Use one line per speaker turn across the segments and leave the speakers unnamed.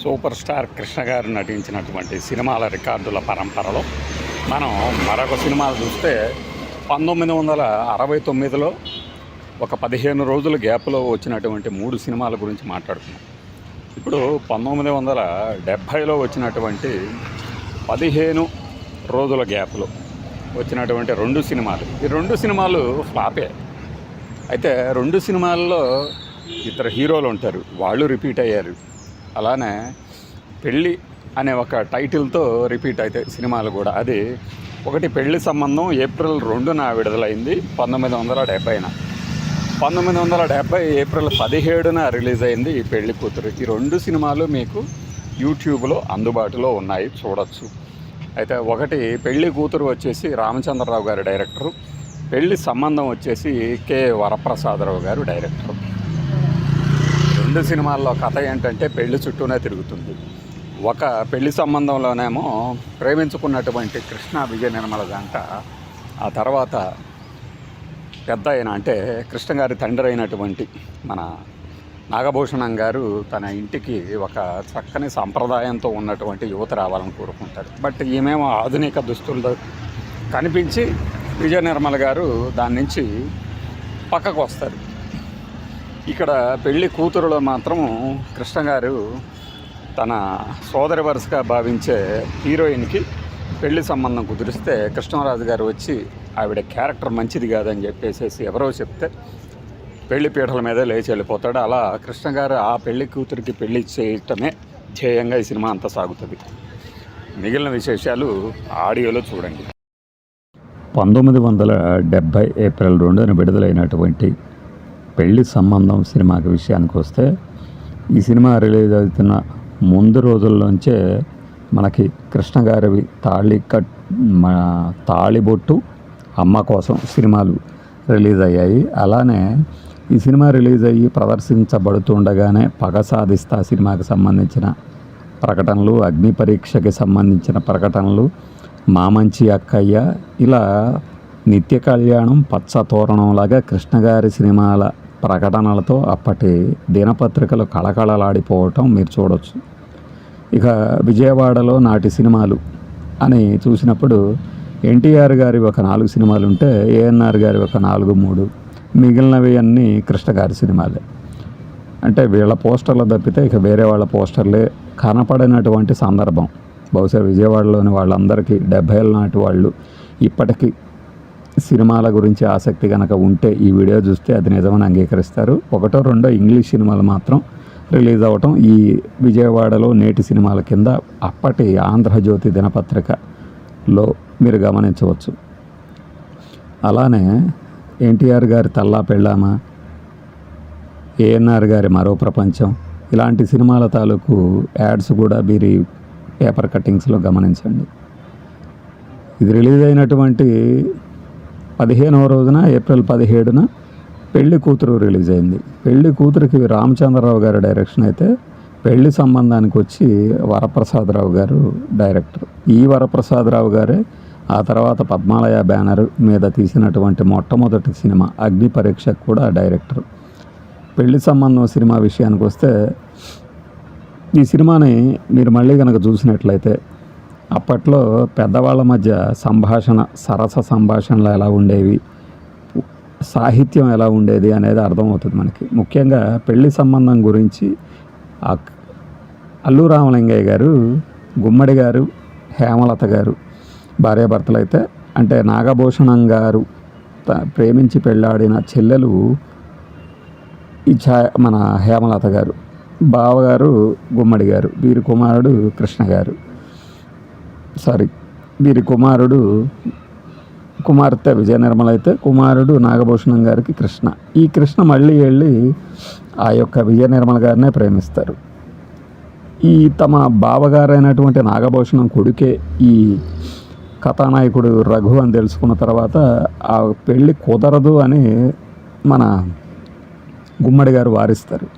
Super star Krishna గారు నటించినటువంటి సినిమాల రికార్డుల పరంపరలో మనం మరొక సినిమాలు చూస్తే 1969లో ఒక 15 రోజుల గ్యాప్లో వచ్చినటువంటి 3 సినిమాల గురించి మాట్లాడుతున్నాం. ఇప్పుడు 1970లో వచ్చినటువంటి 15 రోజుల గ్యాప్లో వచ్చినటువంటి 2 సినిమాలు. ఈ 2 సినిమాలు ఫ్లాపే. అయితే 2 సినిమాల్లో ఇద్దరు హీరోలు ఉంటారు, వాళ్ళు రిపీట్ అయ్యారు. అలానే పెళ్ళి అనే ఒక టైటిల్తో రిపీట్ అవుతాయి సినిమాలు కూడా. అది ఒకటి పెళ్లి సంబంధం ఏప్రిల్ 2న విడుదలైంది 1970న. 1970 ఏప్రిల్ 17న రిలీజ్ అయింది ఈ పెళ్లి కూతురు. ఈ 2 సినిమాలు మీకు యూట్యూబ్లో అందుబాటులో ఉన్నాయి, చూడొచ్చు. అయితే ఒకటి పెళ్లి కూతురు వచ్చేసి రామచంద్రరావు గారు డైరెక్టరు, పెళ్లి సంబంధం వచ్చేసి కె వరప్రసాదరావు గారు డైరెక్టరు. 2 సినిమాల్లో కథ ఏంటంటే పెళ్లి చుట్టూనే తిరుగుతుంది. ఒక పెళ్లి సంబంధంలోనేమో ప్రేమించుకున్నటువంటి కృష్ణ విజయ నిర్మల జంట ఆ తర్వాత పెద్ద అయిన అంటే కృష్ణ గారి తండ్రి అయినటువంటి మన నాగభూషణం గారు తన ఇంటికి ఒక చక్కని సంప్రదాయంతో ఉన్నటువంటి యువత రావాలని కోరుకుంటారు. బట్ ఈమెమో ఆధునిక దుస్తులతో కనిపించి విజయ నిర్మల గారు దాని నుంచి పక్కకు వస్తారు. ఇక్కడ పెళ్లి కూతురులో మాత్రం కృష్ణ గారు తన సోదరి వరుసగా భావించే హీరోయిన్కి పెళ్లి సంబంధం కుదిరిస్తే కృష్ణరాజు గారు వచ్చి ఆవిడ క్యారెక్టర్ మంచిది కాదని చెప్పేసి ఎవరో చెప్తే పెళ్లి పీటల మీదే లేచి వెళ్ళిపోతాడు. అలా కృష్ణ గారు ఆ పెళ్లి కూతురికి పెళ్లి చేయటమే ధ్యేయంగా ఈ సినిమా అంతా సాగుతుంది. మిగిలిన విశేషాలు ఆడియోలో చూడండి. 1970 ఏప్రిల్ 2న విడుదలైనటువంటి పెళ్లి సంబంధం సినిమాకి విషయానికి వస్తే, ఈ సినిమా రిలీజ్ అవుతున్న ముందు రోజుల్లోంచే మనకి కృష్ణ గారివి తాళిబొట్టు, అమ్మ కోసం సినిమాలు రిలీజ్ అయ్యాయి. అలానే ఈ సినిమా రిలీజ్ అయ్యి ప్రదర్శించబడుతుండగానే పగ సాధిస్తా సినిమాకి సంబంధించిన ప్రకటనలు, అగ్ని పరీక్షకి సంబంధించిన ప్రకటనలు, మామంచి అక్కయ్య, ఇలా నిత్య కళ్యాణం, పచ్చ తోరణంలాగా కృష్ణగారి సినిమాల ప్రకటనలతో అప్పటి దినపత్రికలు కళకళలాడిపోవటం మీరు చూడవచ్చు. ఇక విజయవాడలో నాటి సినిమాలు అని చూసినప్పుడు ఎన్టీఆర్ గారి ఒక 4 సినిమాలు ఉంటే ఏఎన్ఆర్ గారి ఒక 4-3, మిగిలినవి అన్నీ కృష్ణ గారి సినిమాలే. అంటే వీళ్ళ పోస్టర్లు తప్పితే ఇక వేరే వాళ్ళ పోస్టర్లే కనపడినటువంటి సందర్భం. బహుశా విజయవాడలోని వాళ్ళందరికీ 70ఏళ్ళ నాటి వాళ్ళు ఇప్పటికీ సినిమాల గురించి ఆసక్తి కనుక ఉంటే ఈ వీడియో చూస్తే అది నిజమని అంగీకరిస్తారు. 1-2 ఇంగ్లీష్ సినిమాలు మాత్రం రిలీజ్ అవ్వటం ఈ విజయవాడలో నేటి సినిమాల కింద అప్పటి ఆంధ్రజ్యోతి దినపత్రికలో మీరు గమనించవచ్చు. అలానే ఎన్టీఆర్ గారి తల్లా పెళ్ళామా, ఏఎన్ఆర్ గారి మరో ప్రపంచం, ఇలాంటి సినిమాల తాలూకు యాడ్స్ కూడా మీరు పేపర్ కట్టింగ్స్లో గమనించండి. ఇది రిలీజ్ అయినటువంటి 15వ రోజున ఏప్రిల్ 17న పెళ్లి కూతురు రిలీజ్ అయింది. పెళ్లి కూతురికి రామచంద్రరావు గారి డైరెక్షన్ అయితే, పెళ్లి సంబంధానికి వచ్చి వరప్రసాదరావు గారు డైరెక్టర్. ఈ వరప్రసాదరావు గారే ఆ తర్వాత పద్మాలయ బ్యానర్ మీద తీసినటువంటి మొట్టమొదటి సినిమా అగ్ని పరీక్షకు కూడా డైరెక్టర్. పెళ్లి సంబంధం సినిమా విషయానికి వస్తే, ఈ సినిమాని మీరు మళ్ళీ కనుక చూసినట్లయితే అప్పట్లో పెద్దవాళ్ళ మధ్య సంభాషణ, సరస సంభాషణలు ఎలా ఉండేవి, సాహిత్యం ఎలా ఉండేది అనేది అర్థమవుతుంది మనకి. ముఖ్యంగా పెళ్లి సంబంధం గురించి అల్లు రామలింగయ్య గారు, గుమ్మడి గారు, హేమలత గారు భార్యాభర్తలు అయితే, అంటే నాగభూషణం గారు ప్రేమించి పెళ్ళాడిన చెల్లెలు మన హేమలత గారు, బావగారు గుమ్మడి గారు, వీరి కుమారుడు కృష్ణ గారు, వీరి కుమార్తె విజయ నిర్మల అయితే, కుమారుడు నాగభూషణం గారికి కృష్ణ. ఈ కృష్ణ మళ్ళీ వెళ్ళి ఆ యొక్క విజయ నిర్మల గారినే ప్రేమిస్తారు. ఈ తమ బావగారైనటువంటి నాగభూషణం కొడుకే ఈ కథానాయకుడు రఘు అని తెలుసుకున్న తర్వాత ఆ పెళ్ళి కుదరదు అని మన గుమ్మడి గారు వారిస్తారు.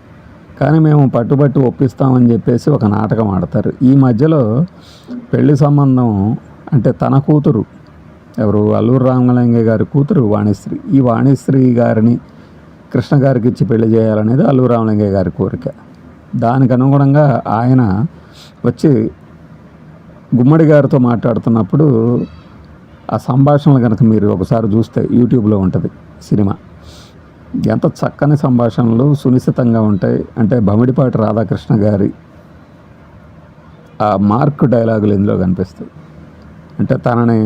కానీ మేము పట్టుబట్టి ఒప్పిస్తామని చెప్పేసి ఒక నాటకం ఆడతారు. ఈ మధ్యలో పెళ్లి సంబంధం అంటే తన కూతురు ఎవరు, అల్లూరు రామలింగయ్య గారి కూతురు వాణిశ్రీ, ఈ వాణిశ్రీ గారిని కృష్ణ గారికి ఇచ్చి పెళ్లి చేయాలనేది అల్లూరు రామలింగయ్య గారి కోరిక.
దానికి అనుగుణంగా ఆయన వచ్చి గుమ్మడి గారితో మాట్లాడుతున్నప్పుడు ఆ సంభాషణలు కనుక మీరు ఒకసారి చూస్తే యూట్యూబ్లో ఉంటుంది సినిమా. ఎంత చక్కని సంభాషణలు సునిశ్చితంగా ఉంటాయి అంటే బమిడిపాటి రాధాకృష్ణ గారి ఆ మార్క్ డైలాగులు ఇందులో కనిపిస్తాయి. అంటే తనని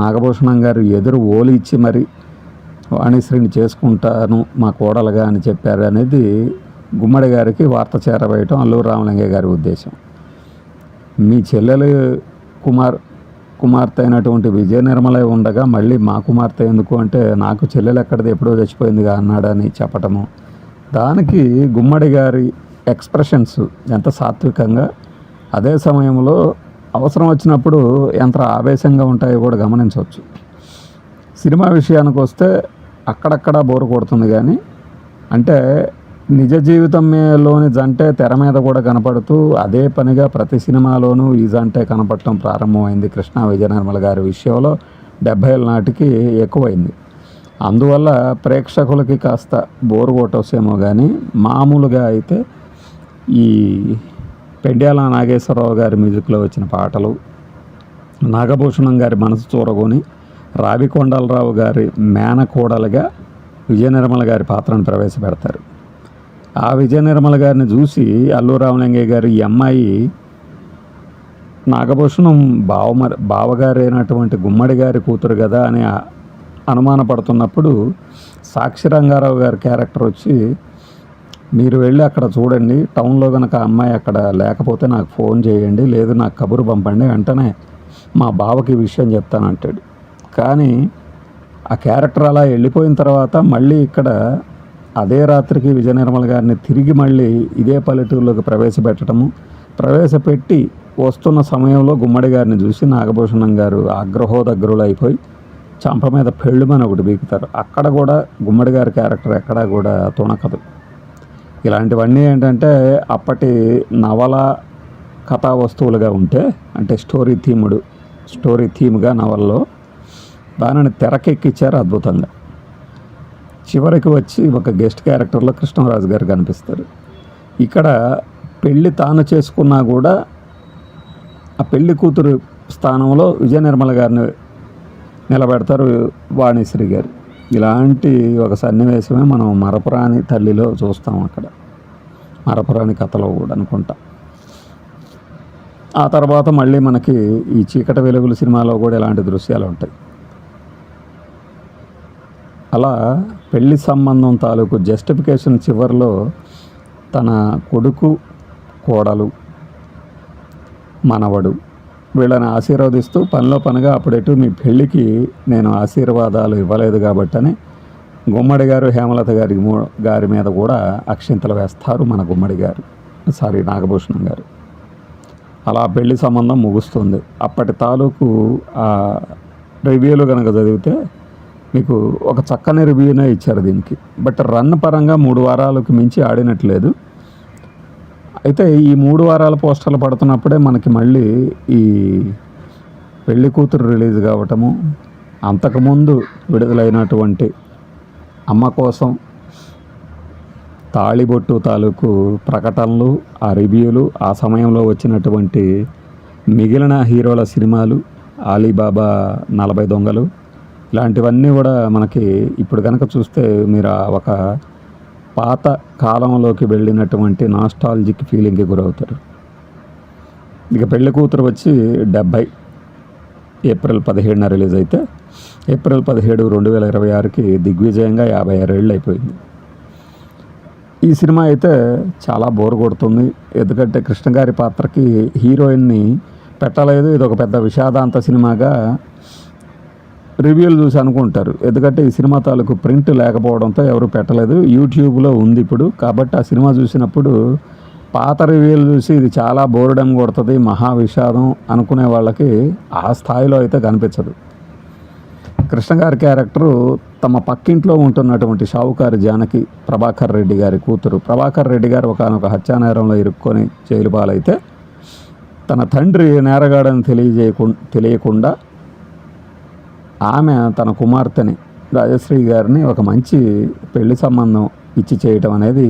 నాగభూషణం గారు ఎదురు ఓలి ఇచ్చి మరి వాణిశ్రీని చేసుకుంటాను మా కోడలుగా అని చెప్పారు అనేది గుమ్మడి గారికి వార్త చేరవేయటం అల్లూరు రామలింగయ్య గారి ఉద్దేశం. మీ చెల్లెలు కుమార్తె అయినటువంటి విజయ నిర్మల ఉండగా మళ్ళీ మా కుమార్తె ఎందుకు అంటే నాకు చెల్లెలు ఎక్కడిది ఎప్పుడో చచ్చిపోయిందిగా అన్నాడని చెప్పటము, దానికి గుమ్మడి గారి ఎక్స్ప్రెషన్స్ ఎంత సాత్వికంగా, అదే సమయంలో అవసరం వచ్చినప్పుడు ఎంత ఆవేశంగా ఉంటాయో కూడా గమనించవచ్చు. సినిమా విషయానికి వస్తే అక్కడక్కడ బోరు కొడుతుంది, కానీ అంటే నిజ జీవితంలోని జంటే తెర మీద కూడా కనపడుతూ అదే పనిగా ప్రతి సినిమాలోనూ ఈ జంటే కనపడటం ప్రారంభమైంది కృష్ణ విజయ నిర్మల గారి విషయంలో 70ల నాటికి ఎక్కువైంది. అందువల్ల ప్రేక్షకులకి కాస్త బోరు కొట్టొచ్చేమో, కానీ మామూలుగా అయితే ఈ పెండ్యాల నాగేశ్వరరావు గారి మ్యూజిక్లో వచ్చిన పాటలు, నాగభూషణం గారి మనసు చూరగొని రావికొండలరావు గారి మేనకోడలుగా విజయ నిర్మల గారి పాత్రను ప్రవేశపెడతారు. ఆ విజయ నిర్మల గారిని చూసి అల్లూరు రామలింగయ్య గారు ఈ అమ్మాయి నాగభూషణం బావగారైనటువంటి గుమ్మడి గారి కూతురు కదా అని అనుమానపడుతున్నప్పుడు సాక్షి రంగారావు గారి క్యారెక్టర్ వచ్చి, మీరు వెళ్ళి అక్కడ చూడండి, టౌన్లో కనుక అమ్మాయి అక్కడ లేకపోతే నాకు ఫోన్ చేయండి, లేదు నాకు కబురు పంపండి, వెంటనే మా బావకి విషయం చెప్తానంటాడు. కానీ ఆ క్యారెక్టర్ అలా వెళ్ళిపోయిన తర్వాత మళ్ళీ ఇక్కడ అదే రాత్రికి విజయ నిర్మల గారిని తిరిగి మళ్ళీ ఇదే పల్లెటూరులోకి ప్రవేశపెట్టి వస్తున్న సమయంలో గుమ్మడి గారిని చూసి నాగభూషణం గారు ఆగ్రహోదగ్రులు అయిపోయి చంప మీద పెళ్ళుమని ఒకటి బీకుతారు. అక్కడ కూడా గుమ్మడి గారి క్యారెక్టర్ ఎక్కడా కూడా తుణకదు. ఇలాంటివన్నీ ఏంటంటే అప్పటి నవల కథా వస్తువులుగా ఉంటే, అంటే స్టోరీ థీమ్గా నవల్లో దానిని తెరకెక్కించారు అద్భుతంగా. చివరికి వచ్చి ఒక గెస్ట్ క్యారెక్టర్లో కృష్ణరాజు గారు కనిపిస్తారు. ఇక్కడ పెళ్ళి తాను చేసుకున్నా కూడా ఆ పెళ్లి కూతురు స్థానంలో విజయ నిర్మల గారిని నిలబెడతారు వాణిశ్రీ గారు. ఇలాంటి ఒక సన్నివేశమే మనం మరపురాని తల్లిలో చూస్తాం, అక్కడ మరపురాని కథలో కూడా అనుకుంటా. ఆ తర్వాత మళ్ళీ మనకి ఈ చీకటి వెలుగులు సినిమాలో కూడా ఇలాంటి దృశ్యాలు ఉంటాయి. అలా పెళ్లి సంబంధం తాలూకు జస్టిఫికేషన్ చివరిలో తన కొడుకు, కోడలు, మనవడు వీళ్ళని ఆశీర్వదిస్తూ పనిలో పనిగా అప్పుడెటు మీ పెళ్ళికి నేను ఆశీర్వాదాలు ఇవ్వలేదు కాబట్టని గుమ్మడి గారు హేమలత గారి మీద కూడా అక్షింతలు వేస్తారు మన నాగభూషణం గారు. అలా పెళ్లి సంబంధం ముగుస్తుంది. అప్పటి తాలూకు రివ్యూలు కనుక చదివితే మీకు ఒక చక్కని రివ్యూనే ఇచ్చారు దీనికి. బట్ రన్ పరంగా 3 వారాలకు మించి ఆడినట్లేదు. అయితే ఈ 3 వారాల పోస్టర్లు పడుతున్నప్పుడే మనకి మళ్ళీ ఈ పెళ్లి కూతురు రిలీజ్ కావటము, అంతకుముందు విడుదలైనటువంటి అమ్మ కోసం తాళిబొట్టు తాలూకు ప్రకటనలు, ఆ రివ్యూలు, ఆ సమయంలో వచ్చినటువంటి మిగిలిన హీరోల సినిమాలు, అలీబాబా 40 దొంగలు, ఇలాంటివన్నీ కూడా మనకి ఇప్పుడు కనుక చూస్తే మీరు ఒక పాత కాలంలోకి వెళ్ళినటువంటి నాస్టాలజిక్ ఫీలింగ్కి గురవుతారు. ఇక పెళ్లి కూతురు వచ్చి 70 ఏప్రిల్ 17న రిలీజ్ అయితే ఏప్రిల్ 17, 2026కి దిగ్విజయంగా 56 ఏళ్ళు అయిపోయింది. ఈ సినిమా అయితే చాలా బోర్ కొడుతుంది. ఎందుకంటే కృష్ణ గారి పాత్రకి హీరోయిన్ని పెట్టలేదు. ఇది ఒక పెద్ద విషాదాంత సినిమాగా రివ్యూలు చూసి అనుకుంటారు. ఎందుకంటే ఈ సినిమా తాలూకు ప్రింట్ లేకపోవడంతో ఎవరు పెట్టలేదు. యూట్యూబ్లో ఉంది ఇప్పుడు. కాబట్టి ఆ సినిమా చూసినప్పుడు పాత రివ్యూలు చూసి ఇది చాలా బోర్డం కొడుతుంది, మహా విషాదం అనుకునే వాళ్ళకి ఆ స్థాయిలో అయితే కనిపించదు. కృష్ణ గారి క్యారెక్టరు తమ పక్కింట్లో ఉంటున్నటువంటి షావుకారి జానకి, ప్రభాకర్ రెడ్డి గారి కూతురు. ప్రభాకర్ రెడ్డి గారు ఒకనొక హత్యానేరంలో ఇరుక్కొని జైలు పాలైతే తన తండ్రి నేరగాడని తెలియకుండా ఆమె తన కుమార్తెని రాజశ్రీ గారిని ఒక మంచి పెళ్లి సంబంధం ఇచ్చి చేయటం అనేది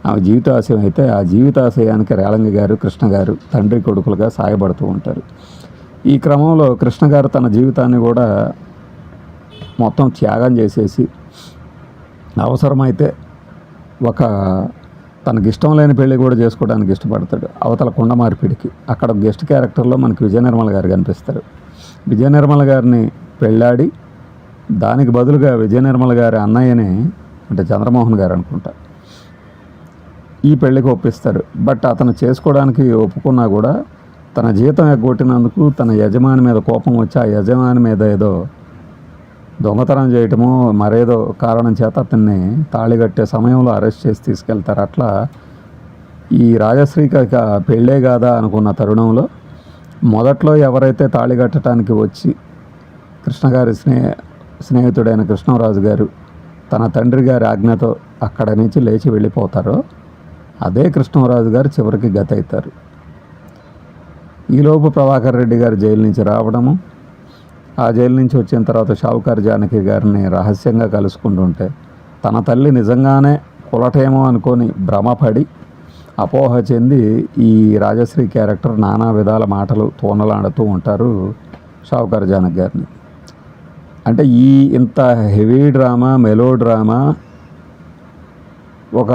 ఆమె జీవితాశయం అయితే ఆ జీవితాశయానికి రేలంగి గారు కృష్ణ గారు తండ్రి కొడుకులుగా సాయపడుతూ ఉంటారు. ఈ క్రమంలో కృష్ణ గారు తన జీవితాన్ని కూడా మొత్తం త్యాగం చేసేసి అవసరమైతే ఒక తనకి ఇష్టం లేని పెళ్ళి కూడా చేసుకోవడానికి ఇష్టపడతాడు. అవతల కొండ మార్పిడికి అక్కడ గెస్ట్ క్యారెక్టర్లో మనకి విజయ నిర్మల గారు కనిపిస్తారు. విజయ నిర్మల గారిని పెళ్ళాడి దానికి బదులుగా విజయ నిర్మల గారి అన్నయ్యని, అంటే చంద్రమోహన్ గారు అనుకుంటా, ఈ పెళ్ళికి ఒప్పిస్తారు. బట్ అతను చేసుకోవడానికి ఒప్పుకున్నా కూడా తన జీతం ఎగ్గొట్టినందుకు తన యజమాని మీద కోపం వచ్చి ఆ యజమాని మీద ఏదో దొంగతనం చేయటమో మరేదో కారణం చేత అతన్ని తాళిగట్టే సమయంలో అరెస్ట్ చేసి తీసుకెళ్తారు. అట్లా ఈ రాజశ్రీకి పెళ్ళే కాదా అనుకున్న తరుణంలో మొదట్లో ఎవరైతే తాళిగట్టడానికి వచ్చి కృష్ణగారి స్నేహితుడైన కృష్ణరాజు గారు తన తండ్రి గారి ఆజ్ఞతో అక్కడ నుంచి లేచి వెళ్ళిపోతారో అదే కృష్ణరాజు గారు చివరికి గత అవుతారు. ఈలోపు ప్రభాకర్ రెడ్డి గారు జైలు నుంచి రావడము, ఆ జైలు నుంచి వచ్చిన తర్వాత షావుకారు జానకి గారిని రహస్యంగా కలుసుకుంటుంటే తన తల్లి నిజంగానే కులటేమో అనుకొని భ్రమపడి అపోహ చెంది ఈ రాజశ్రీ క్యారెక్టర్ నానా విధాల మాటలు తోనలాడుతూ ఉంటారు షావుకారు జానకి గారిని. అంటే ఇంత హెవీ డ్రామా, మెలో డ్రామా, ఒక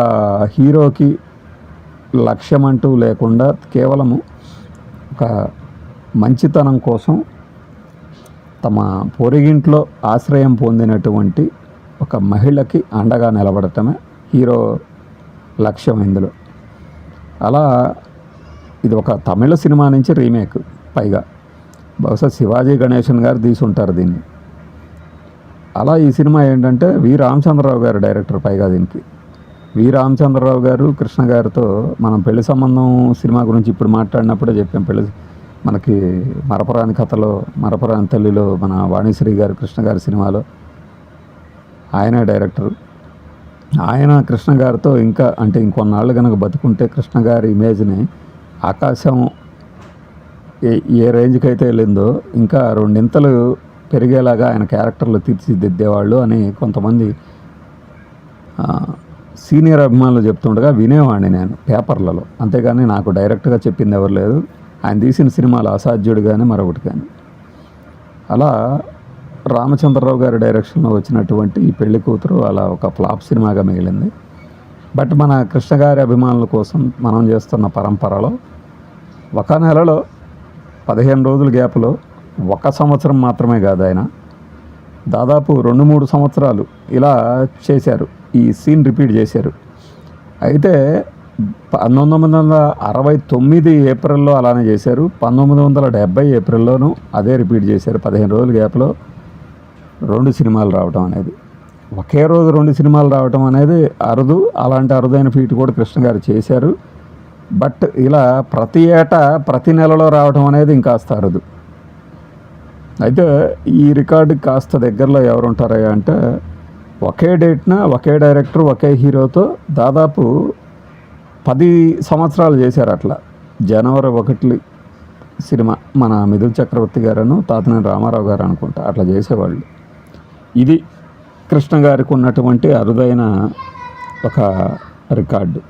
హీరోకి లక్ష్యం అంటూ లేకుండా కేవలము ఒక మంచితనం కోసం తమ పొరిగింట్లో ఆశ్రయం పొందినటువంటి ఒక మహిళకి అండగా నిలబడటమే హీరో లక్ష్యం ఇందులో. అలా ఇది ఒక తమిళ సినిమా నుంచి రీమేక్, పైగా బహుశా శివాజీ గణేశన్ గారు తీసుంటారు దీన్ని. అలా ఈ సినిమా ఏంటంటే వి రామచంద్రరావు గారు డైరెక్టర్. పైగా దీనికి వి రామచంద్రరావు గారు కృష్ణ గారితో మనం పెళ్లి సంబంధం సినిమా గురించి ఇప్పుడు మాట్లాడినప్పుడే చెప్పాం. మనకి మరపురాని కథలో, మరపురాని తల్లిలో మన వాణిశ్రీ గారు కృష్ణ గారి సినిమాలో ఆయన డైరెక్టరు. ఆయన కృష్ణ గారితో ఇంకా అంటే ఇంకొన్నాళ్ళు కనుక బతుకుంటే కృష్ణ గారి ఇమేజ్ని ఆకాశం ఏ రేంజ్కి అయితే వెళ్ళిందో ఇంకా రెండింతలు పెరిగేలాగా ఆయన క్యారెక్టర్లు తీర్చిదిద్దేవాళ్ళు అని కొంతమంది సీనియర్ అభిమానులు చెప్తుండగా వినేవాడిని నేను పేపర్లలో. అంతేగాని నాకు డైరెక్ట్గా చెప్పింది ఎవరు లేదు. ఆయన తీసిన సినిమాలు అసాధ్యుడు కానీ మరొకటి కానీ. అలా రామచంద్రరావు గారి డైరెక్షన్లో వచ్చినటువంటి ఈ పెళ్లి కూతురు అలా ఒక ఫ్లాప్ సినిమాగా మిగిలింది. బట్ మన కృష్ణ గారి అభిమానుల కోసం మనం చేస్తున్న పరంపరలో ఒక నెలలో 15 రోజుల గ్యాప్లో 1 సంవత్సరం మాత్రమే కాదు, ఆయన దాదాపు 2-3 సంవత్సరాలు ఇలా చేశారు, ఈ సీన్ రిపీట్ చేశారు. అయితే 1969 ఏప్రిల్లో అలానే చేశారు, 1970 ఏప్రిల్లోనూ అదే రిపీట్ చేశారు. 15 రోజుల గ్యాప్లో 2 సినిమాలు రావడం అనేది, ఒకే రోజు 2 సినిమాలు రావడం అనేది అరుదు. అలాంటి అరుదైన ఫీట్ కూడా కృష్ణ గారు చేశారు. బట్ ఇలా ప్రతి ఏటా ప్రతి నెలలో రావడం అనేది ఇంకాస్త అరుదు. అయితే ఈ రికార్డుకి కాస్త దగ్గరలో ఎవరు ఉంటారా అంటే ఒకే డేట్న ఒకే డైరెక్టర్ ఒకే హీరోతో దాదాపు 10 సంవత్సరాలు చేశారు. అట్లా జనవరి 1 సినిమా మన మిథున్ చక్రవర్తి గారను తాతనేని రామారావు గారు అనుకుంటా అట్లా చేసేవాళ్ళు. ఇది కృష్ణ గారికి ఉన్నటువంటి అరుదైన ఒక రికార్డు.